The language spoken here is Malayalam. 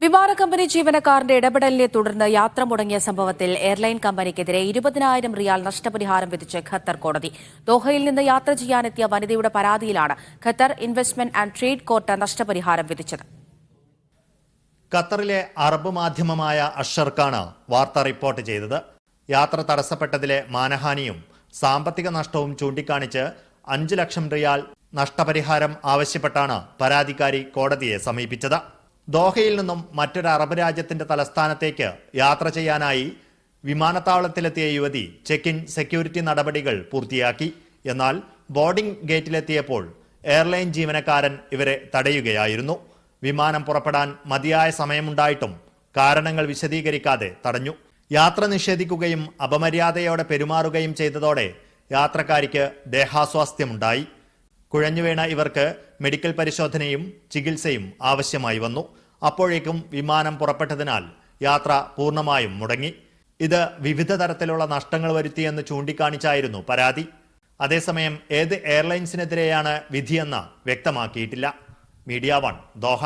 വിമാന കമ്പനി ജീവനക്കാരന്റെ ഇടപെടലിനെ തുടർന്ന് യാത്ര മുടങ്ങിയ സംഭവത്തിൽ എയർലൈൻ കമ്പനിക്കെതിരെ 20,000 റിയാൽ നഷ്ടപരിഹാരം വിധിച്ച് ഖത്തർ കോടതി. ദോഹയിൽ നിന്ന് യാത്ര ചെയ്യാനെത്തിയ വനിതയുടെ പരാതിയിലാണ് Qatar investment and trade court നഷ്ടപരിഹാരം വിധിച്ചത്. ഖത്തറിലെ അറബ് മാധ്യമമായ അഷർക്കാണ് വാർത്ത റിപ്പോർട്ട് ചെയ്തത്. യാത്ര തടസ്സപ്പെട്ടതിലെ മാനഹാനിയും സാമ്പത്തിക നഷ്ടവും ചൂണ്ടിക്കാണിച്ച് 5 ലക്ഷം റിയാൽ നഷ്ടപരിഹാരം ആവശ്യപ്പെട്ടാണ് പരാതിക്കാരി കോടതിയെ സമീപിച്ചത്. ദോഹയിൽ നിന്നും മറ്റൊരു അറബ് രാജ്യത്തിന്റെ തലസ്ഥാനത്തേക്ക് യാത്ര ചെയ്യാനായി വിമാനത്താവളത്തിലെത്തിയ യുവതി ചെക്ക് ഇൻ സെക്യൂരിറ്റി നടപടികൾ പൂർത്തിയാക്കി. എന്നാൽ ബോർഡിംഗ് ഗേറ്റിലെത്തിയപ്പോൾ എയർലൈൻ ജീവനക്കാരൻ ഇവരെ തടയുകയായിരുന്നു. വിമാനം പുറപ്പെടാൻ മതിയായ സമയമുണ്ടായിട്ടും കാരണങ്ങൾ വിശദീകരിക്കാതെ തടഞ്ഞു. യാത്ര നിഷേധിക്കുകയും അപമര്യാദയോടെ പെരുമാറുകയും ചെയ്തതോടെ യാത്രക്കാരിക്ക് ദേഹാസ്വാസ്ഥ്യമുണ്ടായി. കുഴഞ്ഞുവീണ ഇവർക്ക് മെഡിക്കൽ പരിശോധനയും ചികിത്സയും ആവശ്യമായി വന്നു. അപ്പോഴേക്കും വിമാനം പുറപ്പെട്ടതിനാൽ യാത്ര പൂർണ്ണമായും മുടങ്ങി. ഇത് വിവിധ തരത്തിലുള്ള നഷ്ടങ്ങൾ വരുത്തിയെന്ന് ചൂണ്ടിക്കാണിച്ചായിരുന്നു പരാതി. അതേസമയം ഏത് എയർലൈൻസിനെതിരെയാണ് വിധിയെന്ന് വ്യക്തമാക്കിയിട്ടില്ല. Media 1 Doha.